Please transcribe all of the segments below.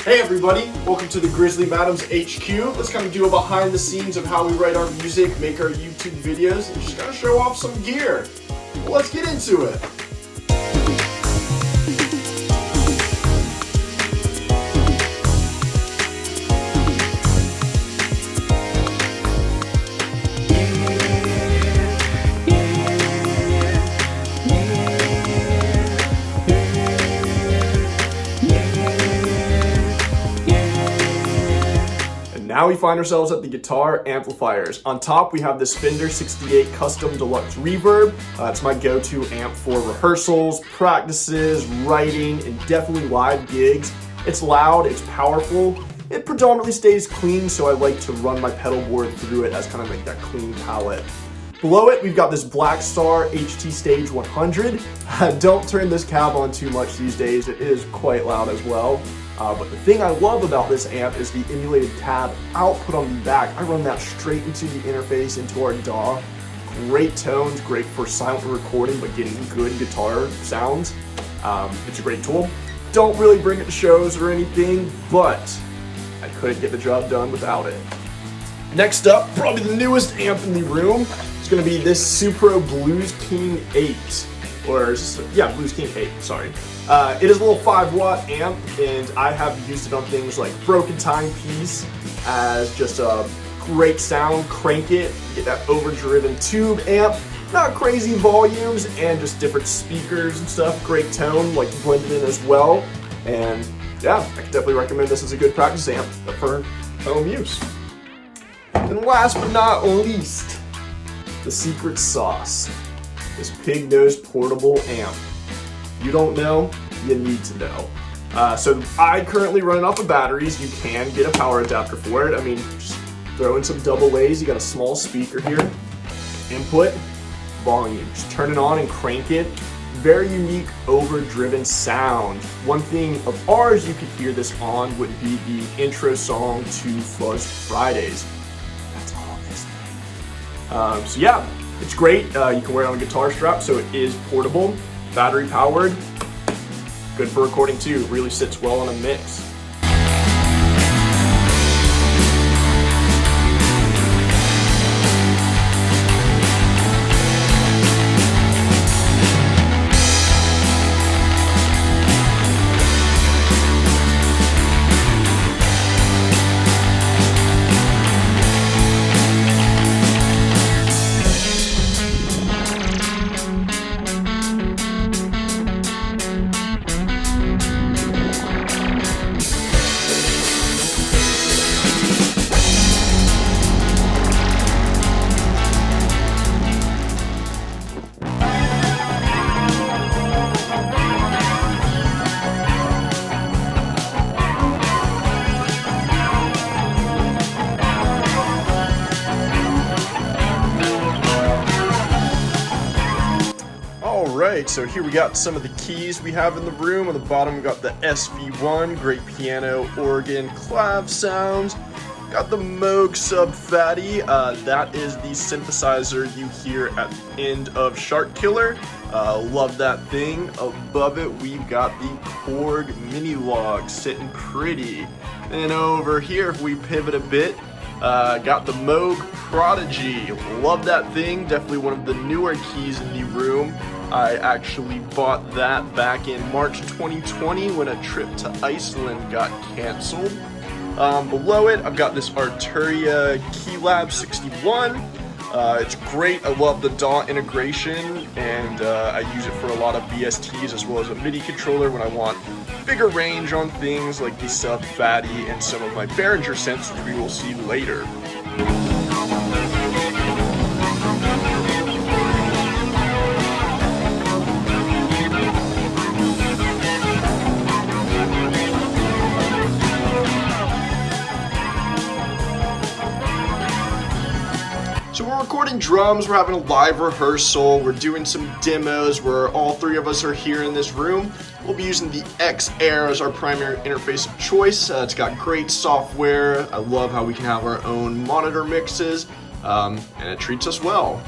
Hey everybody, welcome to the Grizzly Madams HQ. Let's kind of do a behind the scenes of how we write our music, make our YouTube videos, and just kind of show off some gear. Well, let's get into it. Now we find ourselves at the guitar amplifiers. On top we have this Fender 68 Custom Deluxe Reverb. It's my go-to amp for rehearsals, practices, writing, and definitely live gigs. It's loud, it's powerful, it predominantly stays clean, so I like to run my pedal board through it as kind of like that clean palette. Below it, we've got this Blackstar HT Stage 100. Don't turn this cab on too much these days, it is quite loud as well. But the thing I love about this amp is the emulated tab output on the back. I run that straight into the interface, into our DAW. Great tones, great for silent recording, but getting good guitar sounds. It's a great tool. Don't really bring it to shows or anything, but I couldn't get the job done without it. Next up, probably the newest amp in the room, is going to be this Supro Blues King 8. Blues King 8, sorry. It is a little 5-watt amp, and I have used it on things like Broken Timepiece as just a great sound. Crank it, get that overdriven tube amp, not crazy volumes, and just different speakers and stuff. Great tone, like to blend it in as well. And yeah, I can definitely recommend this as a good practice amp for home use. And last but not least, the secret sauce. This Pignose portable amp. You don't know, you need to know. So I currently run it off of batteries. You can get a power adapter for it. I mean, just throw in some double A's. You got a small speaker here. Input, volume. Just turn it on and crank it. Very unique overdriven sound. One thing of ours you could hear this on would be the intro song to Fuzz Fridays. That's all this thing. So yeah. It's great, you can wear it on a guitar strap, so it is portable, battery powered, good for recording too, it really sits well on a mix. Alright, so here we got some of the keys we have in the room. On the bottom we got the SV1, great piano, organ, clav sounds. Got the Moog Sub Fatty, that is the synthesizer you hear at the end of Shark Killer. Love that thing. Above it we've got the Korg Mini Log sitting pretty. And over here, if we pivot a bit, got the Moog Prodigy. Love that thing, definitely one of the newer keys in the room. I actually bought that back in March 2020 when a trip to Iceland got canceled. Below it, I've got this Arturia Keylab 61. It's great, I love the DAW integration, and I use it for a lot of VSTs as well as a MIDI controller when I want bigger range on things like the Sub Fatty and some of my Behringer synths, which we will see later. So we're recording drums, we're having a live rehearsal, we're doing some demos where all three of us are here in this room. We'll be using the X-Air as our primary interface of choice. It's got great software. I love how we can have our own monitor mixes, and it treats us well.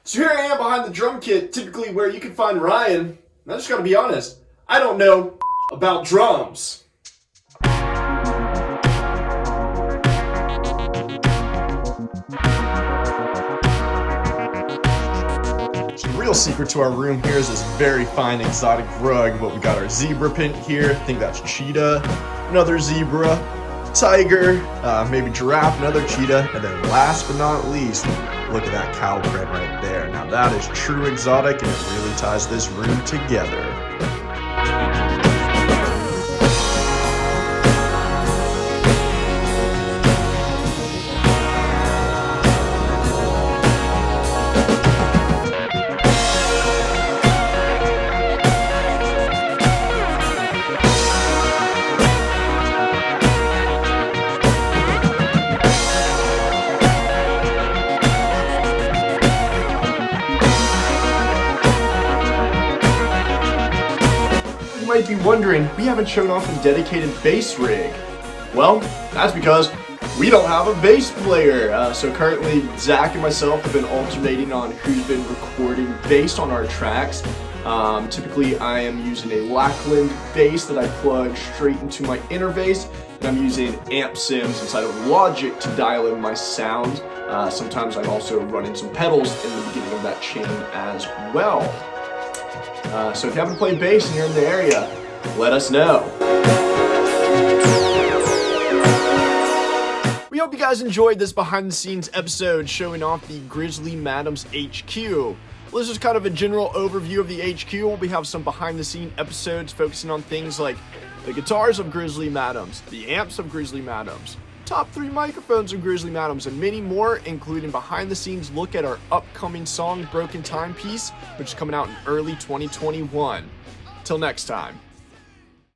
So here I am behind the drum kit, typically where you can find Ryan. And I just gotta be honest, I don't know about drums. So the real secret to our room here is this very fine exotic rug. But we got our zebra print here. I think that's cheetah, another zebra, tiger, maybe giraffe, another cheetah, and then last but not least, look at that cow print right there. Now that is true exotic, and it really ties this room together. You might be wondering, we haven't shown off a dedicated bass rig. Well, that's because we don't have a bass player. So currently, Zach and myself have been alternating on who's been recording bass on our tracks. Typically, I am using a Lackland bass that I plug straight into my interface, and I'm using amp sims inside of Logic to dial in my sound. Sometimes I also run in some pedals in the beginning of that chain as well. So if you haven't played bass and you're in the area, let us know. We hope you guys enjoyed this behind the scenes episode showing off the Grizzly Madams HQ. Well, this is kind of a general overview of the HQ. We have some behind the scene episodes focusing on things like the Guitars of Grizzly Madams, the Amps of Grizzly Madams, top 3 microphones of Grizzly Madams, and many more, including behind the scenes look at our upcoming song Broken Timepiece, which is coming out in early 2021. Till next time.